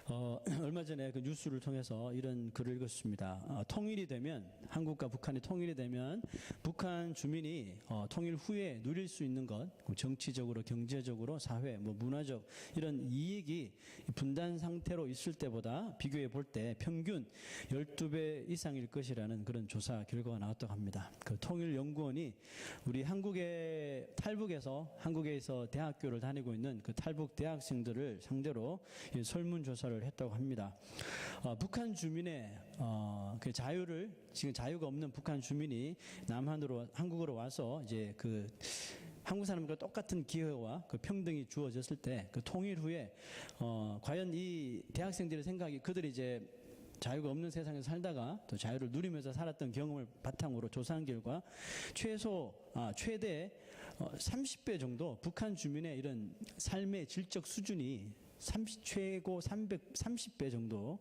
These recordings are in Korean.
얼마 전에 그 뉴스를 통해서 이런 글을 읽었습니다. 통일이 되면, 한국과 북한이 통일이 되면 북한 주민이 통일 후에 누릴 수 있는 것, 정치적으로, 경제적으로, 사회, 문화적 이런 이익이 분단 상태로 있을 때보다 비교해 볼 때 평균 12배 이상일 것이라는 그런 조사 결과가 나왔다고 합니다. 그 통일연구원이 우리 한국에서 대학교를 다니고 있는 그 탈북 대학생들을 상대로 설문조사를 했다고 합니다. 북한 주민의 그 지금 자유가 없는 북한 주민이 한국으로 와서 이제 그 한국 사람과 똑같은 기회와 그 평등이 주어졌을 때 그 통일 후에 과연 이 대학생들의 생각이 그들이 이제 자유가 없는 세상에서 살다가 또 자유를 누리면서 살았던 경험을 바탕으로 조사한 결과 최대 30배 정도 북한 주민의 이런 삶의 질적 수준이 최고 330배 정도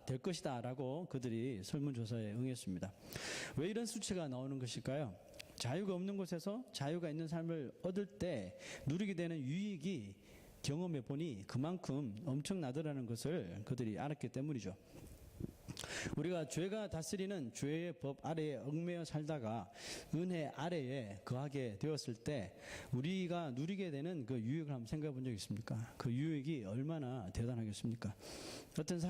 될 것이다 라고 그들이 설문조사에 응했습니다. 왜 이런 수치가 나오는 것일까요? 자유가 없는 곳에서 자유가 있는 삶을 얻을 때 누리게 되는 유익이 경험해 보니 그만큼 엄청나더라는 것을 그들이 알았기 때문이죠. 우리가 죄가 다스리는 죄의 법 아래에 얽매여 살다가 은혜 아래에 거하게 되었을 때 우리가 누리게 되는 그 유익을 한번 생각해 본 적 있습니까? 그 유익이 얼마나 대단하겠습니까? 어떤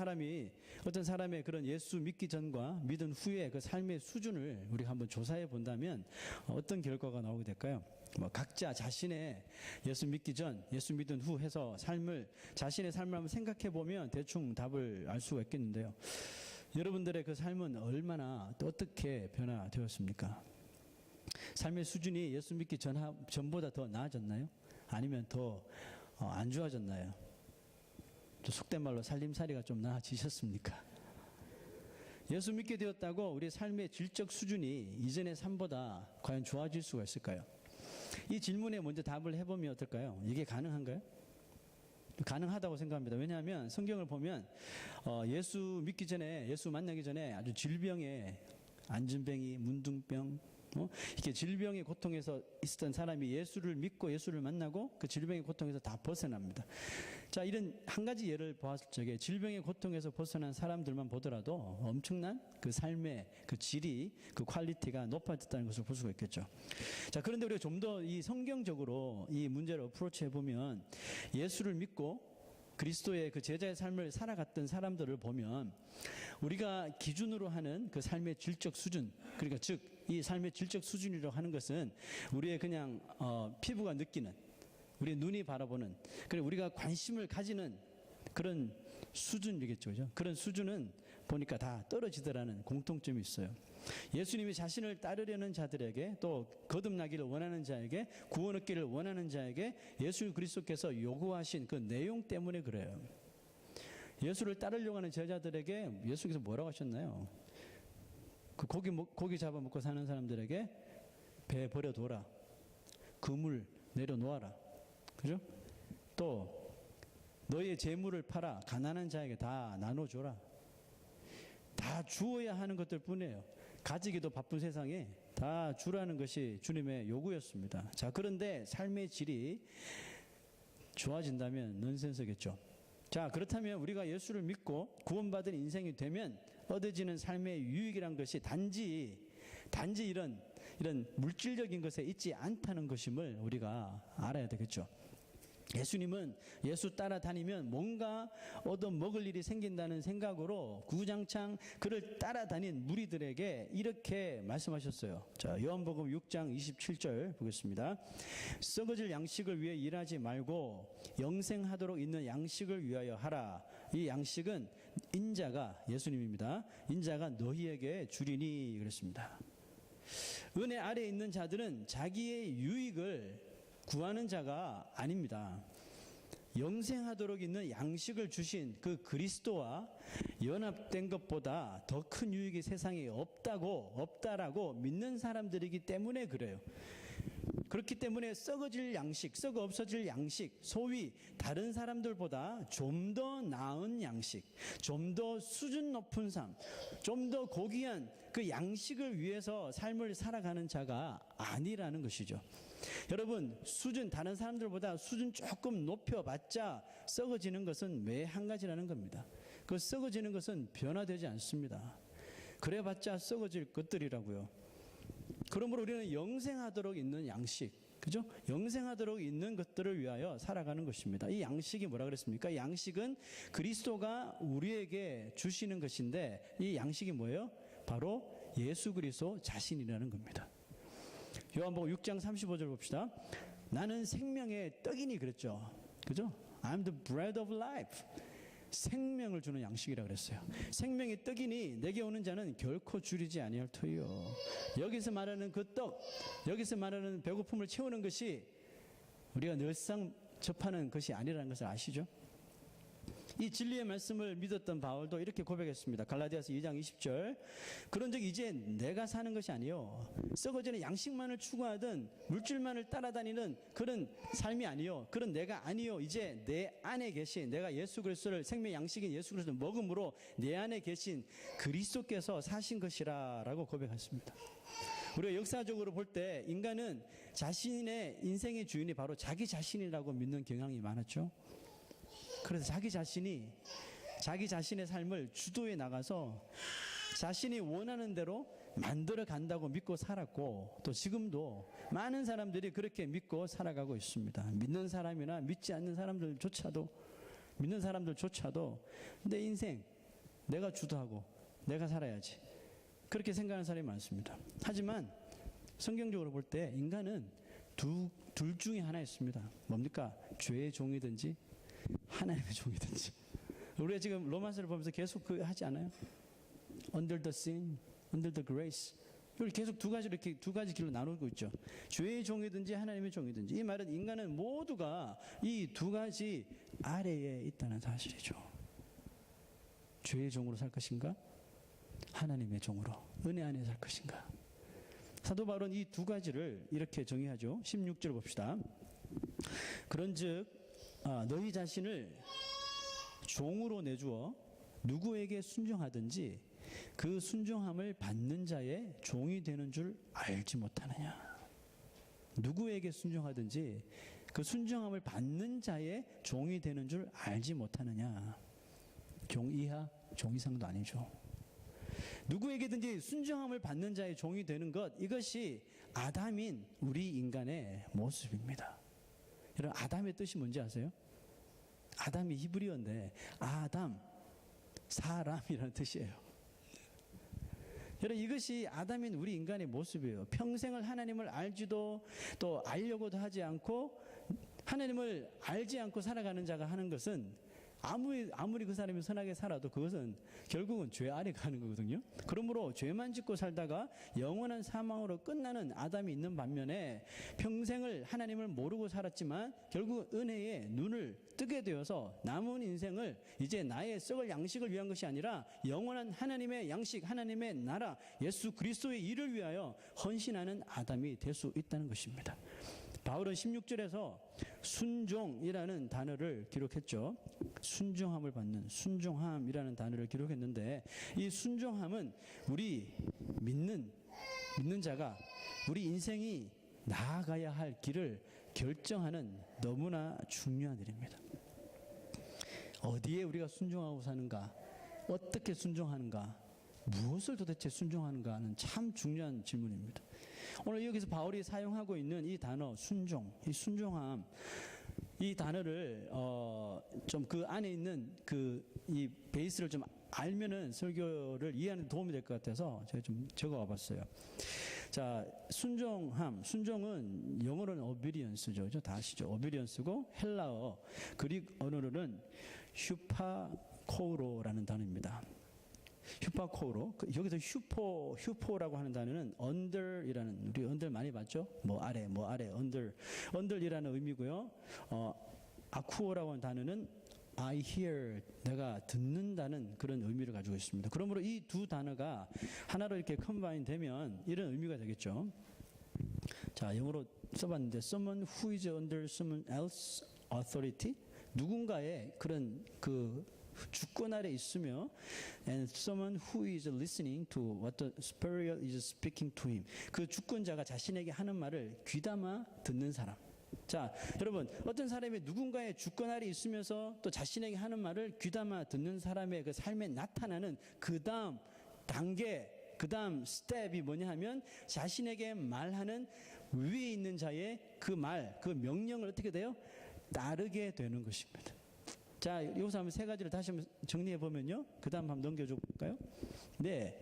사람의 그런 예수 믿기 전과 믿은 후의 그 삶의 수준을 우리가 한번 조사해 본다면 어떤 결과가 나오게 될까요? 각자 자신의 예수 믿기 전, 예수 믿은 후 해서 자신의 삶을 한번 생각해 보면 대충 답을 알 수가 있겠는데요. 여러분들의 그 삶은 얼마나 어떻게 변화되었습니까? 삶의 수준이 예수 믿기 전보다 더 나아졌나요? 아니면 더 안 좋아졌나요? 또 속된 말로 살림살이가 좀 나아지셨습니까? 예수 믿게 되었다고 우리 삶의 질적 수준이 이전의 삶보다 과연 좋아질 수가 있을까요? 이 질문에 먼저 답을 해보면 어떨까요? 이게 가능한가요? 가능하다고 생각합니다. 왜냐하면 성경을 보면 예수 만나기 전에 아주 질병에 안진뱅이, 문둥병, 이렇게 질병의 고통에서 있었던 사람이 예수를 믿고 예수를 만나고 그 질병의 고통에서 다 벗어납니다. 자, 이런 한 가지 예를 보았을 적에 질병의 고통에서 벗어난 사람들만 보더라도 엄청난 그 삶의 그 질이, 그 퀄리티가 높아졌다는 것을 볼 수가 있겠죠. 자, 그런데 우리가 좀 더 이 성경적으로 이 문제를 어프로치 해보면 예수를 믿고 그리스도의 그 제자의 삶을 살아갔던 사람들을 보면 우리가 기준으로 하는 그 삶의 질적 수준, 그러니까 즉 이 삶의 질적 수준이라고 하는 것은 우리의 그냥 피부가 느끼는, 우리의 눈이 바라보는, 그리고 우리가 관심을 가지는 그런 수준이겠죠, 그죠? 그런 수준은 보니까 다 떨어지더라는 공통점이 있어요. 예수님이 자신을 따르려는 자들에게, 또 거듭나기를 원하는 자에게, 구원 얻기를 원하는 자에게 예수 그리스도께서 요구하신 그 내용 때문에 그래요. 예수를 따르려고 하는 제자들에게 예수께서 뭐라고 하셨나요? 그 고기 잡아먹고 사는 사람들에게 배 버려둬라, 그물 내려놓아라, 그죠? 또 너의 재물을 팔아 가난한 자에게 다 나눠줘라. 다 주어야 하는 것들 뿐이에요. 가지기도 바쁜 세상에 다 주라는 것이 주님의 요구였습니다. 자, 그런데 삶의 질이 좋아진다면 넌센스겠죠. 자, 그렇다면 우리가 예수를 믿고 구원받은 인생이 되면 얻어지는 삶의 유익이란 것이 단지 이런 물질적인 것에 있지 않다는 것임을 우리가 알아야 되겠죠. 예수님은 예수 따라다니면 뭔가 얻어먹을 일이 생긴다는 생각으로 구장창 그를 따라다닌 무리들에게 이렇게 말씀하셨어요. 자, 요한복음 6장 27절 보겠습니다. 썩어질 양식을 위해 일하지 말고 영생하도록 있는 양식을 위하여 하라. 이 양식은 예수님입니다. 인자가 너희에게 주리니 그랬습니다. 은혜 아래에 있는 자들은 자기의 유익을 구하는 자가 아닙니다. 영생하도록 있는 양식을 주신 그 그리스도와 연합된 것보다 더 큰 유익이 세상에 없다라고 믿는 사람들이기 때문에 그래요. 그렇기 때문에 썩어 없어질 양식, 소위 다른 사람들보다 좀 더 나은 양식, 좀 더 수준 높은 삶, 좀 더 고귀한 그 양식을 위해서 삶을 살아가는 자가 아니라는 것이죠. 여러분, 다른 사람들보다 수준 조금 높여봤자 썩어지는 것은 왜 한 가지라는 겁니다. 그 썩어지는 것은 변화되지 않습니다. 그래봤자 썩어질 것들이라고요. 그러므로 우리는 영생하도록 있는 양식, 그죠? 영생하도록 있는 것들을 위하여 살아가는 것입니다. 이 양식이 뭐라 그랬습니까? 이 양식은 그리스도가 우리에게 주시는 것인데, 이 양식이 뭐예요? 바로 예수 그리스도 자신이라는 겁니다. 요한복음 6장 35절 봅시다. 나는 생명의 떡이니 그랬죠. 그죠? I'm the bread of life. 생명을 주는 양식이라고 그랬어요. 생명의 떡이니 내게 오는 자는 결코 줄이지 아니할 터이요. 여기서 말하는 그 떡, 여기서 말하는 배고픔을 채우는 것이 우리가 늘상 접하는 것이 아니라는 것을 아시죠? 이 진리의 말씀을 믿었던 바울도 이렇게 고백했습니다. 갈라디아서 2장 20절. 그런즉 이제 내가 사는 것이 아니요 썩어지는 양식만을 추구하던 물질만을 따라다니는 그런 삶이 아니요 그런 내가 아니요 이제 내 안에 계신 내가 예수 그리스도를 생명 양식인 예수 그리스도를 먹음으로 내 안에 계신 그리스도께서 사신 것이라라고 고백했습니다. 우리가 역사적으로 볼 때 인간은 자신의 인생의 주인이 바로 자기 자신이라고 믿는 경향이 많았죠. 그래서 자기 자신의 삶을 주도해 나가서 자신이 원하는 대로 만들어 간다고 믿고 살았고, 또 지금도 많은 사람들이 그렇게 믿고 살아가고 있습니다. 믿는 사람이나 믿지 않는 사람들조차도 내 인생 내가 주도하고 내가 살아야지 그렇게 생각하는 사람이 많습니다. 하지만 성경적으로 볼 때 인간은 둘 중에 하나 있습니다. 뭡니까? 죄의 종이든지 하나님의 종이든지. 우리가 지금 로마서를 보면서 계속 하지 않아요? Under the sin, under the grace. 이걸 계속 두 가지 길로 나누고 있죠. 죄의 종이든지 하나님의 종이든지. 이 말은 인간은 모두가 이 두 가지 아래에 있다는 사실이죠. 죄의 종으로 살 것인가? 하나님의 종으로 은혜 안에 살 것인가? 사도 바울은 이 두 가지를 이렇게 정의하죠. 16절 봅시다. 그런즉 너희 자신을 종으로 내주어 누구에게 순종하든지 그 순종함을 받는 자의 종이 되는 줄 알지 못하느냐. 누구에게 순종하든지 그 순종함을 받는 자의 종이 되는 줄 알지 못하느냐. 종 이하, 종 이상도 아니죠. 누구에게든지 순종함을 받는 자의 종이 되는 것, 이것이 아담인 우리 인간의 모습입니다. 여러분, 아담의 뜻이 뭔지 아세요? 아담이 히브리어인데 아담, 사람이라는 뜻이에요. 여러분, 이것이 아담인 우리 인간의 모습이에요. 평생을 하나님을 알지도 또 알려고도 하지 않고 하나님을 알지 않고 살아가는 자가 하는 것은 아무리 그 사람이 선하게 살아도 그것은 결국은 죄 아래 가는 거거든요. 그러므로 죄만 짓고 살다가 영원한 사망으로 끝나는 아담이 있는 반면에 평생을 하나님을 모르고 살았지만 결국 은혜에 눈을 뜨게 되어서 남은 인생을 이제 나의 썩을 양식을 위한 것이 아니라 영원한 하나님의 양식, 하나님의 나라, 예수 그리스도의 일을 위하여 헌신하는 아담이 될 수 있다는 것입니다. 바울은 16절에서 순종이라는 단어를 기록했죠. 순종함을 받는 순종함이라는 단어를 기록했는데, 이 순종함은 우리 믿는 자가 우리 인생이 나아가야 할 길을 결정하는 너무나 중요한 일입니다. 어디에 우리가 순종하고 사는가, 어떻게 순종하는가, 무엇을 도대체 순종하는가는 참 중요한 질문입니다. 오늘 여기서 바울이 사용하고 있는 이 단어 순종, 이 순종함, 이 단어를 좀 그 안에 있는 이 베이스를 좀 알면은 설교를 이해하는 데 도움이 될 것 같아서 제가 좀 적어와 봤어요. 자, 순종은 영어로는 obedience죠. 다 아시죠? obedience고 헬라어, 그릭 언어로는 휴파코로라는 단어입니다. 휴파코로, 여기서 휴포라고 하는 단어는 under이라는, 우리 under 많이 봤죠? 뭐 아래, under이라는 의미고요. 아쿠오라고 하는 단어는 I hear, 내가 듣는다는 그런 의미를 가지고 있습니다. 그러므로 이 두 단어가 하나로 이렇게 컴바인 되면 이런 의미가 되겠죠. 자, 영어로 써봤는데 someone who is under someone else's authority, 누군가의 그런 주권 아래 있으며 and someone who is listening to what the superior is speaking to him. 그 주권자가 자신에게 하는 말을 귀담아 듣는 사람. 자, 여러분, 어떤 사람이 누군가의 주권 아래 있으면서 또 자신에게 하는 말을 귀담아 듣는 사람의 그 삶에 나타나는 그 다음 단계, 그 다음 스텝이 뭐냐 하면 자신에게 말하는 위에 있는 자의 그 말, 그 명령을 어떻게 돼요? 따르게 되는 것입니다. 자, 여기서 한번 세 가지를 다시 한번 정리해 보면요. 그 다음 한번 넘겨줘 볼까요? 네.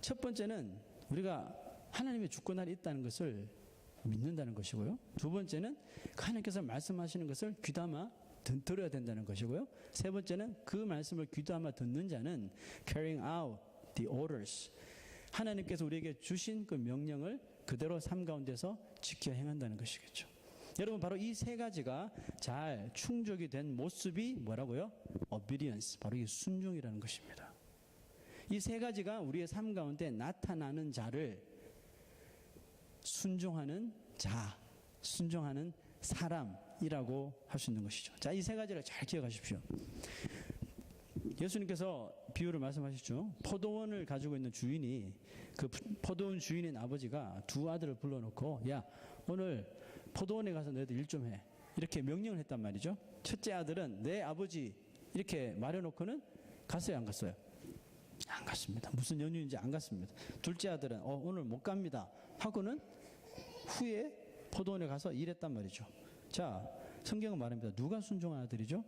첫 번째는 우리가 하나님의 주권 아래 있다는 것을 믿는다는 것이고요. 두 번째는 하나님께서 말씀하시는 것을 귀담아 들어야 된다는 것이고요. 세 번째는 그 말씀을 귀담아 듣는 자는 carrying out the orders. 하나님께서 우리에게 주신 그 명령을 그대로 삶 가운데서 지켜 행한다는 것이겠죠. 여러분, 바로 이 세 가지가 잘 충족이 된 모습이 뭐라고요? obedience, 바로 이 순종이라는 것입니다. 이 세 가지가 우리의 삶 가운데 나타나는 자를 순종하는 자, 순종하는 사람이라고 할 수 있는 것이죠. 자, 이 세 가지를 잘 기억하십시오. 예수님께서 비유를 말씀하셨죠. 포도원을 가지고 있는 주인이, 그 포도원 주인인 아버지가 두 아들을 불러놓고, 야, 오늘 포도원에 가서 너희들 일 좀 해. 이렇게 명령을 했단 말이죠. 첫째 아들은 내 아버지 이렇게 말해놓고는 갔어요, 안 갔어요? 안 갔습니다. 무슨 연유인지 안 갔습니다. 둘째 아들은 오늘 못 갑니다 하고는 후에 포도원에 가서 일했단 말이죠. 자, 성경은 말합니다. 누가 순종한 아들이죠?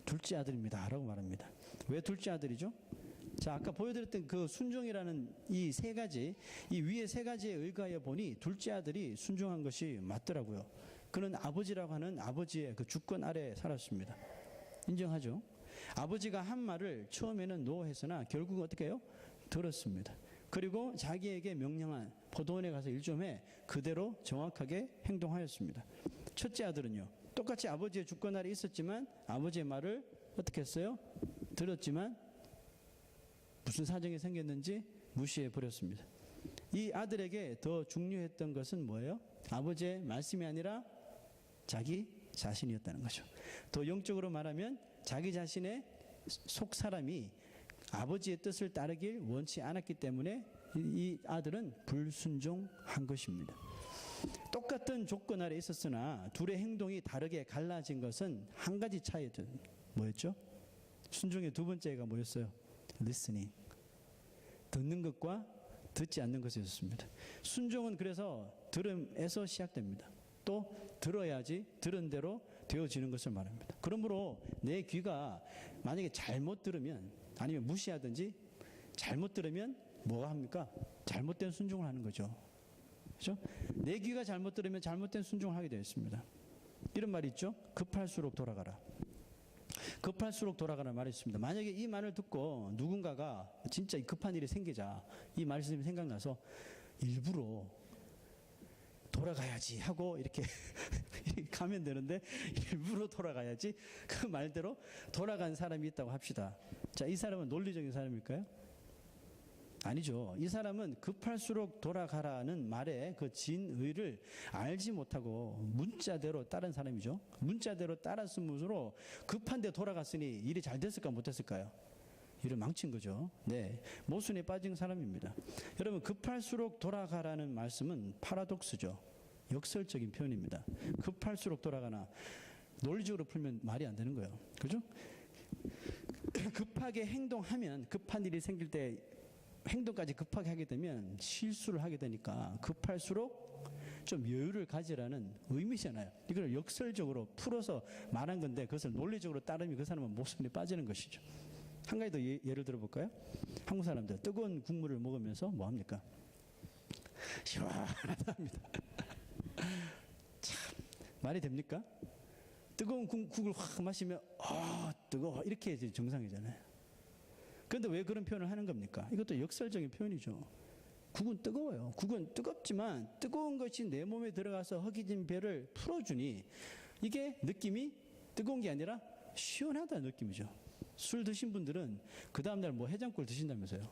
둘째 아들입니다 라고 말합니다. 왜 둘째 아들이죠? 자, 아까 보여드렸던 그 순종이라는 이 세 가지, 이 위에 세 가지에 의거하여 보니 둘째 아들이 순종한 것이 맞더라고요. 그는 아버지라고 하는 아버지의 그 주권 아래 살았습니다. 인정하죠? 아버지가 한 말을 처음에는 노 했으나 결국은 어떻게 해요? 들었습니다. 그리고 자기에게 명령한 포도원에 가서 일 좀 해. 그대로 정확하게 행동하였습니다. 첫째 아들은요, 똑같이 아버지의 주권 아래 있었지만 아버지의 말을 어떻게 했어요? 들었지만 무슨 사정이 생겼는지 무시해 버렸습니다. 이 아들에게 더 중요했던 것은 뭐예요? 아버지의 말씀이 아니라 자기 자신이었다는 거죠. 더 영적으로 말하면 자기 자신의 속 사람이 아버지의 뜻을 따르길 원치 않았기 때문에 이 아들은 불순종한 것입니다. 똑같은 조건 아래 있었으나 둘의 행동이 다르게 갈라진 것은 한 가지 차이였죠. 뭐였죠? 순종의 두 번째가 뭐였어요? listening. 듣는 것과 듣지 않는 것이 있었습니다. 순종은 그래서 들음에서 시작됩니다. 또 들어야지 들은 대로 되어지는 것을 말합니다. 그러므로 내 귀가 만약에 잘못 들으면, 아니면 무시하든지 잘못 들으면 뭐가 합니까? 잘못된 순종을 하는 거죠. 그렇죠? 내 귀가 잘못 들으면 잘못된 순종을 하게 되어 있습니다. 이런 말이 있죠. 급할수록 돌아가라. 급할수록 돌아가라는 말이 있습니다. 만약에 이 말을 듣고 누군가가 진짜 급한 일이 생기자 이 말씀이 생각나서 일부러 돌아가야지 하고 이렇게 가면 되는데, 일부러 돌아가야지 그 말대로 돌아간 사람이 있다고 합시다. 자, 이 사람은 논리적인 사람일까요? 아니죠. 이 사람은 급할수록 돌아가라는 말의 그 진의를 알지 못하고 문자대로 따른 사람이죠. 문자대로 따랐으므로 급한데 돌아갔으니 일이 잘 됐을까 못했을까요? 일을 망친 거죠. 네, 모순에 빠진 사람입니다. 여러분, 급할수록 돌아가라는 말씀은 파라독스죠. 역설적인 표현입니다. 급할수록 돌아가나 논리적으로 풀면 말이 안 되는 거예요. 그죠? 급하게 행동하면 급한 일이 생길 때 행동까지 급하게 하게 되면 실수를 하게 되니까 급할수록 좀 여유를 가지라는 의미잖아요. 이걸 역설적으로 풀어서 말한 건데 그것을 논리적으로 따르면 그 사람은 모순에 빠지는 것이죠. 한 가지 더 예를 들어볼까요? 한국 사람들 뜨거운 국물을 먹으면서 뭐 합니까? 시원하답니다. 참 말이 됩니까? 뜨거운 국을 확 마시면 뜨거워 이렇게 이제 정상이잖아요. 그런데 왜 그런 표현을 하는 겁니까? 이것도 역설적인 표현이죠. 국은 뜨거워요. 국은 뜨겁지만 뜨거운 것이 내 몸에 들어가서 허기진 배를 풀어주니 이게 느낌이 뜨거운 게 아니라 시원하다는 느낌이죠. 술 드신 분들은 그 다음날 뭐 해장국을 드신다면서요.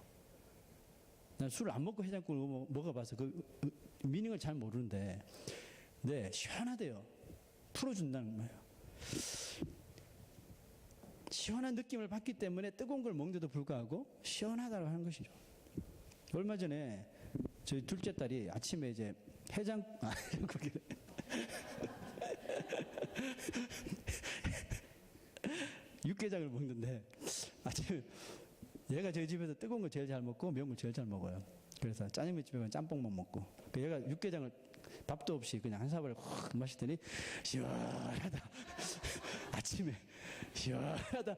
난 술을 안 먹고 해장국을 먹어봐서 그 미닝을 잘 모르는데, 네, 시원하대요. 풀어준다는 거예요. 시원한 느낌을 받기 때문에 뜨거운 걸 먹는데도 불구하고 시원하다고 하는 것이죠. 얼마 전에 저희 둘째 딸이 아침에 이제 거기 육개장을 먹는데 아침에 얘가 저희 집에서 뜨거운 거 제일 잘 먹고 매운 걸 제일 잘 먹어요. 그래서 짜장면 집에 가면 짬뽕만 먹고 얘가 육개장을 밥도 없이 그냥 한 사발을 확 마시더니 시원하다. 아침에 시원하다.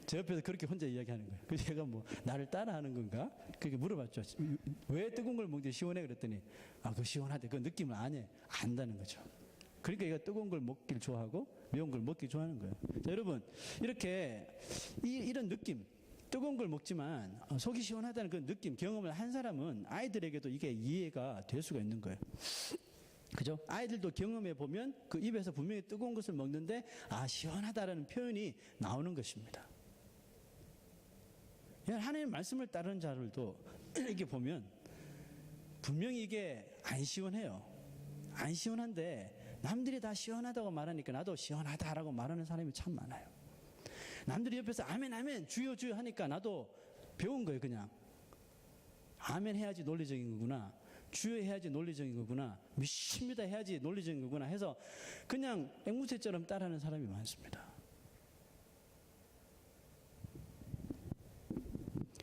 제 옆에서 그렇게 혼자 이야기하는 거예요. 그래서 얘가 뭐 나를 따라하는 건가? 그렇게 물어봤죠. 왜 뜨거운 걸 먹는데 시원해? 그랬더니 그거 시원하대. 그 느낌을 안다는 거죠. 그러니까 얘가 뜨거운 걸 먹길 좋아하고 매운 걸 먹기 좋아하는 거예요. 자, 여러분 이렇게 이런 느낌, 뜨거운 걸 먹지만 속이 시원하다는 그 느낌, 경험을 한 사람은 아이들에게도 이게 이해가 될 수가 있는 거예요. 그죠? 아이들도 경험해 보면 그 입에서 분명히 뜨거운 것을 먹는데 시원하다라는 표현이 나오는 것입니다. 하나님의 말씀을 따르는 자들도 이렇게 보면 분명히 이게 안 시원해요. 안 시원한데 남들이 다 시원하다고 말하니까 나도 시원하다라고 말하는 사람이 참 많아요. 남들이 옆에서 아멘 아멘 주여 주여 하니까 나도 배운 거예요. 그냥 아멘 해야지 논리적인 거구나, 주여 해야지 논리적인 거구나, 믿습니다 해야지 논리적인 거구나 해서 그냥 앵무새처럼 따라하는 사람이 많습니다.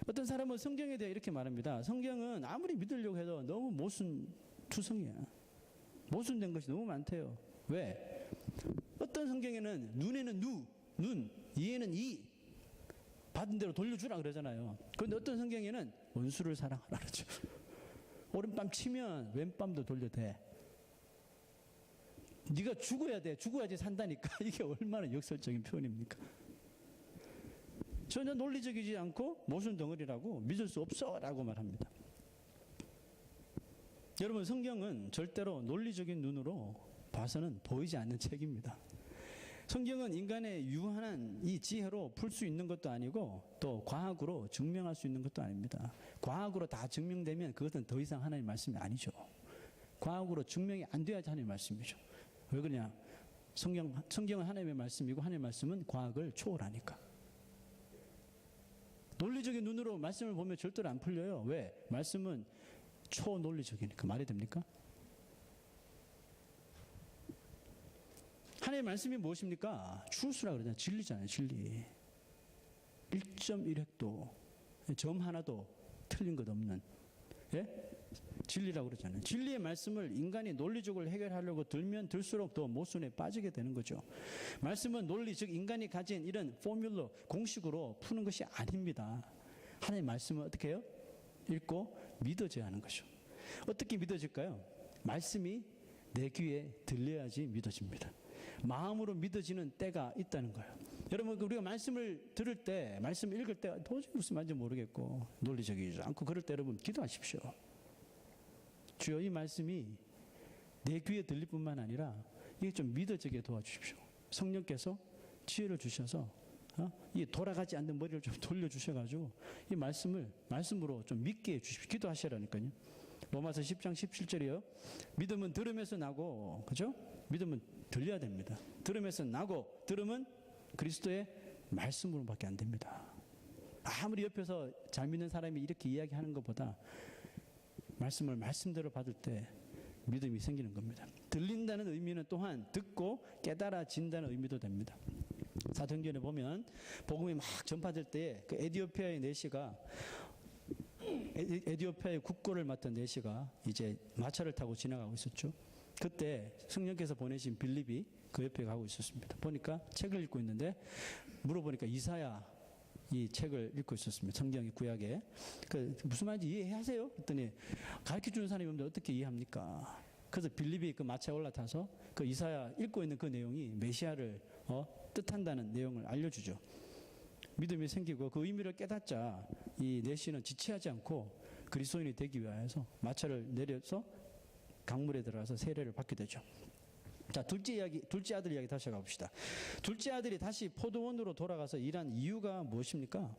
어떤 사람은 성경에 대해 이렇게 말합니다. 성경은 아무리 믿으려고 해도 너무 모순투성이야. 모순된 것이 너무 많대요. 왜? 어떤 성경에는 눈에는 눈, 이에는 이, 받은 대로 돌려주라 그러잖아요. 그런데 어떤 성경에는 원수를 사랑하라 그러죠. 오른밤 치면 왼밤도 돌려대. 네가 죽어야 돼. 죽어야지 산다니까. 이게 얼마나 역설적인 표현입니까? 전혀 논리적이지 않고 모순 덩어리라고 믿을 수 없어 라고 말합니다. 여러분 성경은 절대로 논리적인 눈으로 봐서는 보이지 않는 책입니다. 성경은 인간의 유한한 이 지혜로 풀 수 있는 것도 아니고 또 과학으로 증명할 수 있는 것도 아닙니다. 과학으로 다 증명되면 그것은 더 이상 하나님의 말씀이 아니죠. 과학으로 증명이 안 돼야지 하나님의 말씀이죠. 왜 그러냐? 성경은 하나님의 말씀이고 하나님의 말씀은 과학을 초월하니까. 논리적인 눈으로 말씀을 보면 절대로 안 풀려요. 왜? 말씀은 초논리적이니까. 말이 됩니까? 하나님의 말씀이 무엇입니까? 추수라 그러잖아요. 진리잖아요. 진리. 1.1획도 점 하나도 틀린 것 없는 진리라고 그러잖아요. 진리의 말씀을 인간이 논리적으로 해결하려고 들면 들수록 더 모순에 빠지게 되는 거죠. 말씀은 논리, 즉 인간이 가진 이런 포뮬러, 공식으로 푸는 것이 아닙니다. 하나님의 말씀은 어떻게 해요? 읽고 믿어져야 하는 것이죠. 어떻게 믿어질까요? 말씀이 내 귀에 들려야지 믿어집니다. 마음으로 믿어지는 때가 있다는 거예요. 여러분 우리가 말씀을 들을 때, 말씀을 읽을 때 도저히 무슨 말인지 모르겠고 논리적이지 않고 그럴 때 여러분 기도하십시오. 주여 이 말씀이 내 귀에 들릴 뿐만 아니라 이게 좀 믿어지게 도와주십시오. 성령께서 지혜를 주셔서 이 돌아가지 않는 머리를 좀 돌려주셔가지고 이 말씀으로 좀 믿게 해주십시오. 기도하시라니까요. 로마서 10장 17절이요. 믿음은 들음에서 나고, 그죠? 믿음은 들려야 됩니다. 들음에서 나고, 들음은 그리스도의 말씀으로밖에 안 됩니다. 아무리 옆에서 잘 믿는 사람이 이렇게 이야기하는 것보다 말씀을 말씀대로 받을 때 믿음이 생기는 겁니다. 들린다는 의미는 또한 듣고 깨달아진다는 의미도 됩니다. 사도행전에 보면 복음이 막 전파될 때 그 에티오피아의 내시가 에티오피아의 국고를 맡은 내시가 이제 마차를 타고 지나가고 있었죠. 그때 성령께서 보내신 빌립이 그 옆에 가고 있었습니다. 보니까 책을 읽고 있는데 물어보니까 이사야 이 책을 읽고 있었습니다. 성경의 구약에. 무슨 말인지 이해하세요? 그랬더니 가르쳐주는 사람이 없는데 어떻게 이해합니까? 그래서 빌립이 그 마차에 올라타서 그 이사야 읽고 있는 그 내용이 메시아를 뜻한다는 내용을 알려주죠. 믿음이 생기고 그 의미를 깨닫자 이 내시는 지체하지 않고 그리스도인이 되기 위하여서 마차를 내려서 강물에 들어가서 세례를 받게 되죠. 자, 둘째 아들 이야기 다시 가봅시다. 둘째 아들이 다시 포도원으로 돌아가서 일한 이유가 무엇입니까?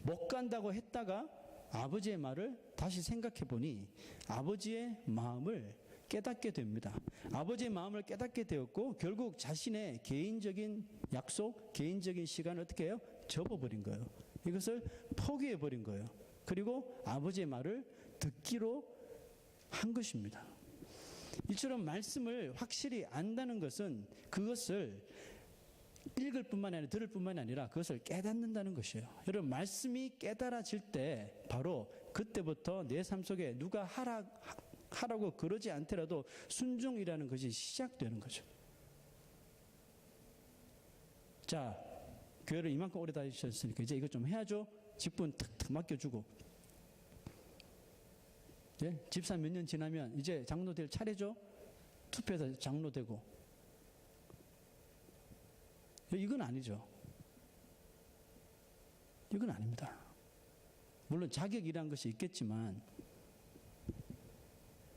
못 간다고 했다가 아버지의 말을 다시 생각해 보니 아버지의 마음을 깨닫게 됩니다. 아버지의 마음을 깨닫게 되었고 결국 자신의 개인적인 약속, 개인적인 시간을 어떻게 해요? 접어버린 거예요. 이것을 포기해버린 거예요. 그리고 아버지의 말을 듣기로 한 것입니다. 이처럼 말씀을 확실히 안다는 것은 그것을 읽을 뿐만 아니라 들을 뿐만 아니라 그것을 깨닫는다는 것이에요. 여러분, 말씀이 깨달아질 때 바로 그때부터 내 삶 속에 누가 하라고 그러지 않더라도 순종이라는 것이 시작되는 거죠. 자, 교회를 이만큼 오래 다니셨으니까 이제 이것 좀 해야죠. 직분 탁탁 맡겨주고, 예? 집사 몇 년 지나면 이제 장로 될 차례죠. 투표해서 장로 되고. 이건 아니죠. 이건 아닙니다. 물론 자격이란 것이 있겠지만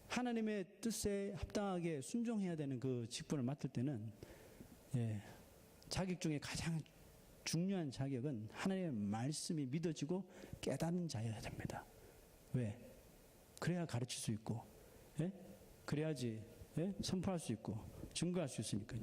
하나님의 뜻에 합당하게 순종해야 되는 그 직분을 맡을 때는, 예, 자격 중에 가장 중요한 자격은 하나님의 말씀이 믿어지고 깨닫는 자여야 됩니다. 왜? 그래야 가르칠 수 있고, 예? 그래야지, 예? 선포할 수 있고 증거할 수 있으니까요.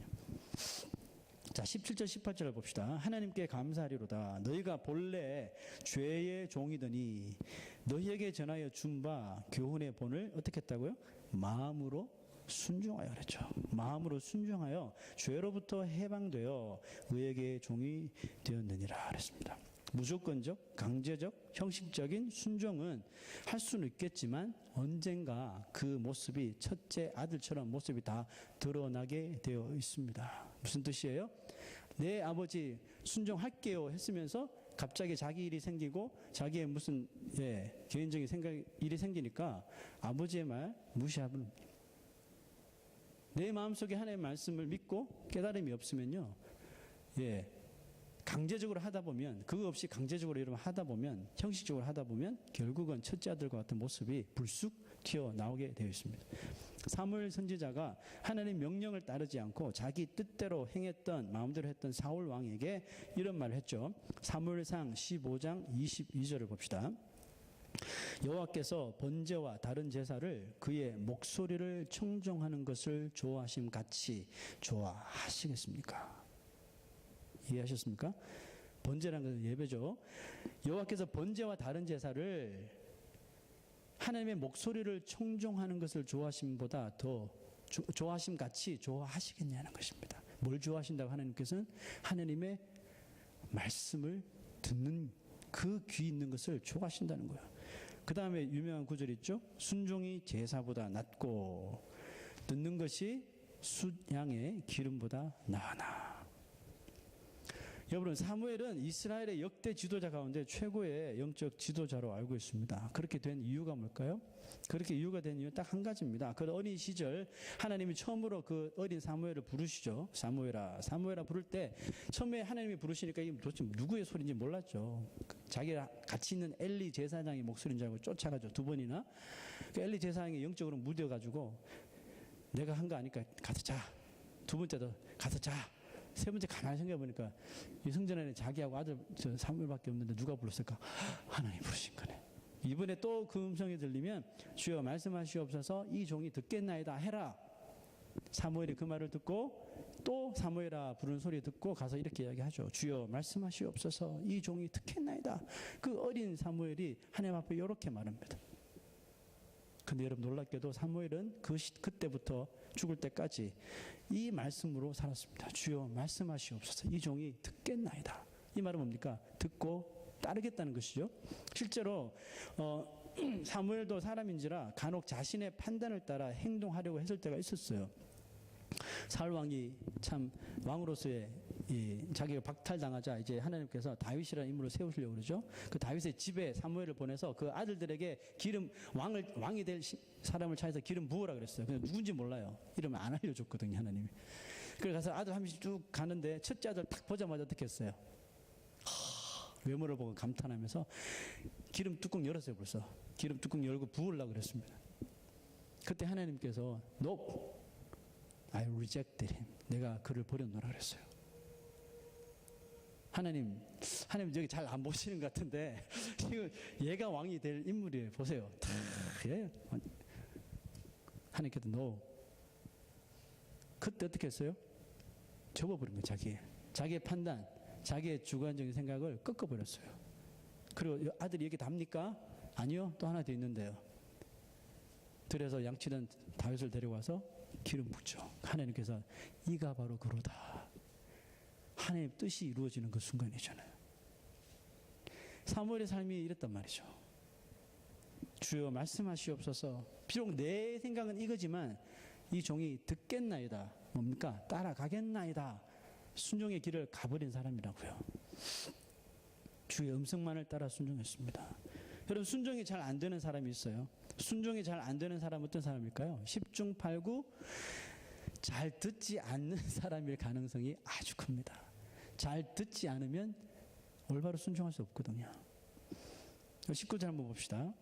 자, 17절 18절을 봅시다. 하나님께 감사하리로다. 너희가 본래 죄의 종이더니 너희에게 전하여 준 바 교훈의 본을 어떻게 했다고요? 마음으로 순종하여 그랬죠. 마음으로 순종하여 죄로부터 해방되어 의에게 종이 되었느니라 그랬습니다. 무조건적, 강제적, 형식적인 순종은 할 수는 있겠지만 언젠가 그 모습이 첫째 아들처럼 모습이 다 드러나게 되어 있습니다. 무슨 뜻이에요? 내 아버지 순종할게요 했으면서 갑자기 자기 일이 생기고 자기의 무슨, 예, 개인적인 일이 생기니까 아버지의 말 무시하면, 내 마음속에 하나님의 말씀을 믿고 깨달음이 없으면요, 예, 강제적으로 하다 보면, 그거 없이 강제적으로 이러면 하다 보면, 형식적으로 하다 보면 결국은 첫째 아들과 같은 모습이 불쑥 튀어나오게 되어 있습니다. 사무엘 선지자가 하나님 명령을 따르지 않고 자기 뜻대로 행했던, 마음대로 했던 사울 왕에게 이런 말을 했죠. 사무엘상 15장 22절을 봅시다. 여호와께서 번제와 다른 제사를 그의 목소리를 청종하는 것을 좋아하심 같이 좋아하시겠습니까? 이해하셨습니까? 번제라는 것은 예배죠. 여호와께서 번제와 다른 제사를 하나님의 목소리를 청종하는 것을 좋아하심보다 더 좋아하심 같이 좋아하시겠냐는 것입니다. 뭘 좋아하신다고? 하나님께서는 하나님의 말씀을 듣는 그 귀 있는 것을 좋아하신다는 거예요. 그 다음에 유명한 구절 있죠. 순종이 제사보다 낫고 듣는 것이 숫양의 기름보다 나으나. 여러분, 사무엘은 이스라엘의 역대 지도자 가운데 최고의 영적 지도자로 알고 있습니다. 그렇게 된 이유가 뭘까요? 그렇게 이유가 된 이유는 딱 한 가지입니다. 그 어린 시절 하나님이 처음으로 그 어린 사무엘을 부르시죠. 사무엘아, 사무엘아 부를 때 처음에 하나님이 부르시니까 이게 도대체 누구의 소리인지 몰랐죠. 자기가 같이 있는 엘리 제사장의 목소리인 줄 알고 쫓아가죠. 2번이나. 그 엘리 제사장이 영적으로 무뎌가지고 내가 한 거 아니까 가서 자. 2번째도 가서 자. 3번째 가만히 생각해보니까 이 성전 안에 자기하고 아들 사무엘밖에 없는데 누가 불렀을까? 하나님 부르신 거네. 이번에 또 그 음성이 들리면 주여 말씀하시옵소서, 이 종이 듣겠나이다 해라. 사무엘이 그 말을 듣고 또 사무엘아 부르는 소리 듣고 가서 이렇게 이야기하죠. 주여 말씀하시옵소서, 이 종이 듣겠나이다. 그 어린 사무엘이 하나님 앞에 이렇게 말합니다. 근데 여러분, 놀랍게도 사무엘은 그때부터 죽을 때까지 이 말씀으로 살았습니다. 주여 말씀하시옵소서, 이 종이 듣겠나이다. 이 말은 뭡니까? 듣고 따르겠다는 것이죠. 실제로 사무엘도 사람인지라 간혹 자신의 판단을 따라 행동하려고 했을 때가 있었어요. 사울 왕이 참 왕으로서의 자기가 박탈당하자 이제 하나님께서 다윗이라는 인물을 세우시려고 그러죠. 그 다윗의 집에 사무엘을 보내서 그 아들들에게 왕이 될 사람을 찾아서 기름 부으라 그랬어요. 근데 누군지 몰라요. 이름을 안 알려줬거든요, 하나님이. 그래서 가서 아들 한 명씩 쭉 가는데 첫째 아들 딱 보자마자 어떻게 했어요? 외모를 보고 감탄하면서 기름 뚜껑 열었어요. 벌써 기름 뚜껑 열고 부으려고 그랬습니다. 그때 하나님께서 No, I rejected him. 내가 그를 버렸노라 그랬어요. 하나님 여기 잘 안 보시는 것 같은데 이거 얘가 왕이 될 인물이에요. 보세요. 예. 하나님께서 No, 그때 어떻게 했어요? 접어버린 거예요. 자기의 판단, 자기의 주관적인 생각을 꺾어버렸어요. 그리고 아들이 얘기 답니까? 아니요, 또 하나 더 있는데요. 들에서 양치던 다윗을 데려와서 기름 붓죠. 하나님께서 이가 바로 그로다. 하나님의 뜻이 이루어지는 그 순간이잖아요. 사무엘의 삶이 이랬단 말이죠. 주여 말씀하시옵소서. 비록 내 생각은 이거지만 이 종이 듣겠나이다. 뭡니까? 따라가겠나이다. 순종의 길을 가버린 사람이라고요. 주의 음성만을 따라 순종했습니다. 여러분, 순종이 잘 안 되는 사람이 있어요. 순종이 잘 안 되는 사람은 어떤 사람일까요? 10중 8구 잘 듣지 않는 사람일 가능성이 아주 큽니다. 잘 듣지 않으면 올바로 순종할 수 없거든요. 19절 한번 봅시다.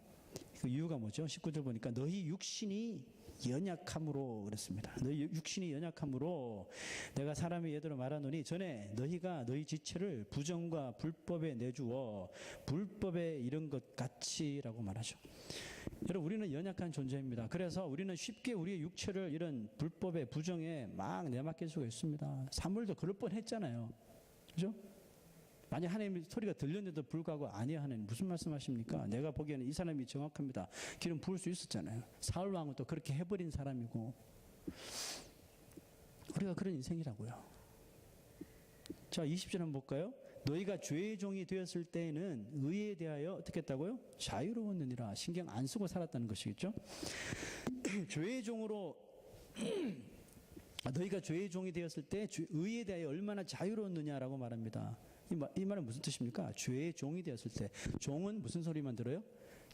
그 이유가 뭐죠? 19절 보니까 너희 육신이 연약함으로 그랬습니다. 너희 육신이 연약함으로 내가 사람의 예대로 말하노니 전에 너희가 너희 지체를 부정과 불법에 내주어 불법에 이른 것 같이라고 말하죠. 여러분, 우리는 연약한 존재입니다. 그래서 우리는 쉽게 우리의 육체를 이런 불법의 부정에 막 내맡길 수가 있습니다. 사무엘도 그럴 뻔했잖아요. 그죠? 만약 하나님의 소리가 들렸는데도 불구하고 아니야 하나님 무슨 말씀하십니까? 내가 보기에는 이 사람이 정확합니다. 기름 부을 수 있었잖아요. 사울 왕은 또 그렇게 해버린 사람이고 우리가 그런 인생이라고요. 자, 20절 한번 볼까요? 너희가 죄의 종이 되었을 때에는 의에 대하여 어떻게 했다고요? 자유로웠느니라. 신경 안 쓰고 살았다는 것이겠죠. 죄의 종으로 너희가 죄의 종이 되었을 때 의에 대하여 얼마나 자유로웠느냐라고 말합니다. 이 말은 무슨 뜻입니까? 죄의 종이 되었을 때. 종은 무슨 소리만 들어요?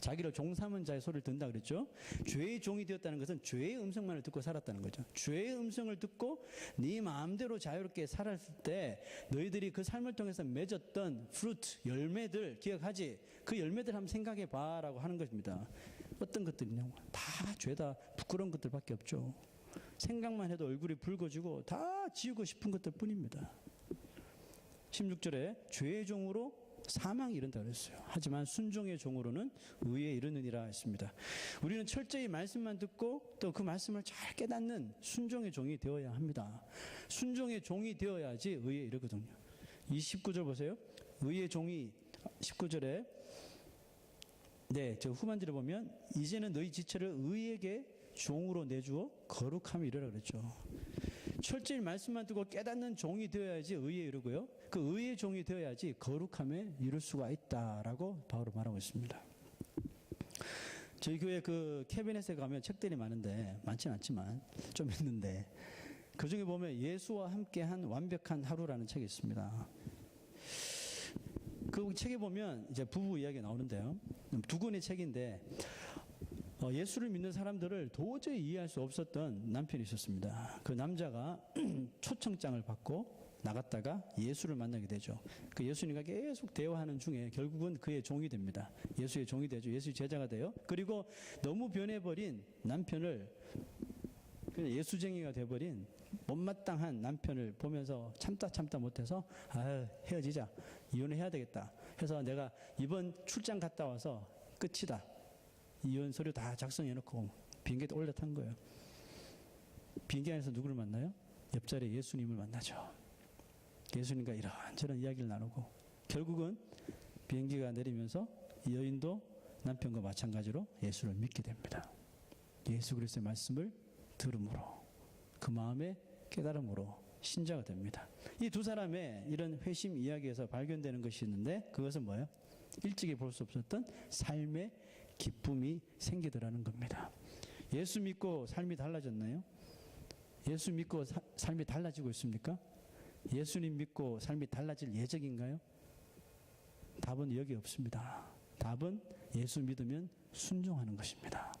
자기를 종 삼은 자의 소리를 듣는다 그랬죠. 죄의 종이 되었다는 것은 죄의 음성만을 듣고 살았다는 거죠. 죄의 음성을 듣고 네 마음대로 자유롭게 살았을 때 너희들이 그 삶을 통해서 맺었던 프루트, 열매들 기억하지? 그 열매들 한번 생각해 봐라고 하는 것입니다. 어떤 것들이냐고. 다 죄다 부끄러운 것들밖에 없죠. 생각만 해도 얼굴이 붉어지고 다 지우고 싶은 것들 뿐입니다. 16절에 죄의 종으로 사망이 이른다 그랬어요. 하지만 순종의 종으로는 의에 이르느니라 했습니다. 우리는 철저히 말씀만 듣고 또 그 말씀을 잘 깨닫는 순종의 종이 되어야 합니다. 순종의 종이 되어야지 의에 이르거든요. 이 19절 보세요. 의의 종이 19절에 저 후반절에 보면 이제는 너희 지체를 의에게 종으로 내주어 거룩함에 이르라 그랬죠. 철저히 말씀만 듣고 깨닫는 종이 되어야지 의에 이르고요. 그 의의 종이 되어야지 거룩함에 이룰 수가 있다라고 바울은 말하고 있습니다. 저희 교회 그 캐비넷에 가면 책들이 많지는 않지만 좀 있는데 그 중에 보면 예수와 함께한 완벽한 하루라는 책이 있습니다. 그 책에 보면 이제 부부 이야기가 나오는데요. 두 권의 책인데 예수를 믿는 사람들을 도저히 이해할 수 없었던 남편이 있었습니다. 그 남자가 초청장을 받고 나갔다가 예수를 만나게 되죠. 그 예수님과 계속 대화하는 중에 결국은 그의 종이 됩니다. 예수의 종이 되죠. 예수의 제자가 돼요. 그리고 너무 변해버린 남편을 예수쟁이가 돼버린 못마땅한 남편을 보면서 참다 못해서 헤어지자. 이혼해야 되겠다. 해서 내가 이번 출장 갔다 와서 끝이다. 이혼 서류 다 작성해놓고 비행기에 올라탄 거예요. 비행기 안에서 누구를 만나요? 옆자리에 예수님을 만나죠. 예수님과 이런저런 이야기를 나누고 결국은 비행기가 내리면서 여인도 남편과 마찬가지로 예수를 믿게 됩니다. 예수 그리스도의 말씀을 들음으로 그 마음의 깨달음으로 신자가 됩니다. 이 두 사람의 이런 회심 이야기에서 발견되는 것이 있는데 그것은 뭐예요? 일찍이 볼 수 없었던 삶의 기쁨이 생기더라는 겁니다. 예수 믿고 삶이 달라졌나요? 예수 믿고 삶이 달라지고 있습니까? 예수님 믿고 삶이 달라질 예정인가요? 답은 여기 없습니다. 답은 예수 믿으면 순종하는 것입니다.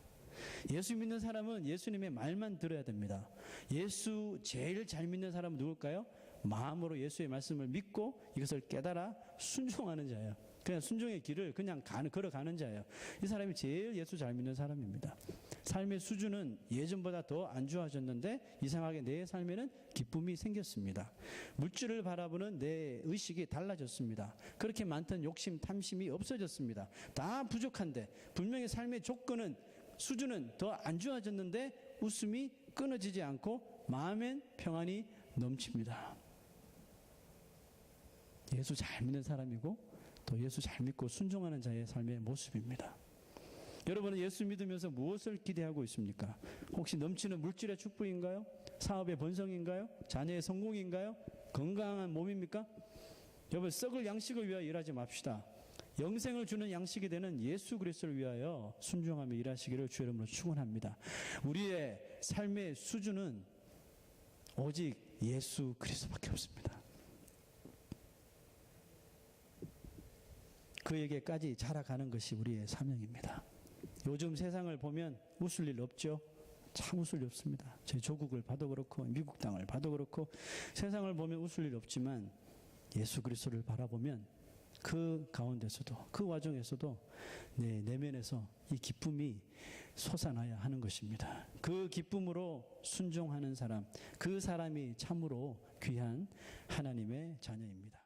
예수 믿는 사람은 예수님의 말만 들어야 됩니다. 예수 제일 잘 믿는 사람은 누굴까요? 마음으로 예수의 말씀을 믿고 이것을 깨달아 순종하는 자예요. 그냥 순종의 길을 그냥 걸어가는 자예요. 이 사람이 제일 예수 잘 믿는 사람입니다. 삶의 수준은 예전보다 더 안 좋아졌는데 이상하게 내 삶에는 기쁨이 생겼습니다. 물질을 바라보는 내 의식이 달라졌습니다. 그렇게 많던 욕심, 탐심이 없어졌습니다. 다 부족한데 분명히 삶의 조건은 수준은 더 안 좋아졌는데 웃음이 끊어지지 않고 마음엔 평안이 넘칩니다. 예수 잘 믿는 사람이고 또 예수 잘 믿고 순종하는 자의 삶의 모습입니다. 여러분은 예수 믿으면서 무엇을 기대하고 있습니까? 혹시 넘치는 물질의 축복인가요? 사업의 번성인가요? 자녀의 성공인가요? 건강한 몸입니까? 여러분, 썩을 양식을 위하여 일하지 맙시다. 영생을 주는 양식이 되는 예수 그리스도를 위하여 순종하며 일하시기를 주의 이름으로 축원합니다. 우리의 삶의 수준은 오직 예수 그리스도밖에 없습니다. 그에게까지 자라가는 것이 우리의 사명입니다. 요즘 세상을 보면 웃을 일 없죠? 참 웃을 일 없습니다. 저희 조국을 봐도 그렇고 미국 땅을 봐도 그렇고 세상을 보면 웃을 일 없지만 예수 그리스도를 바라보면 그 가운데서도 그 와중에서도 내 내면에서 이 기쁨이 솟아나야 하는 것입니다. 그 기쁨으로 순종하는 사람, 그 사람이 참으로 귀한 하나님의 자녀입니다.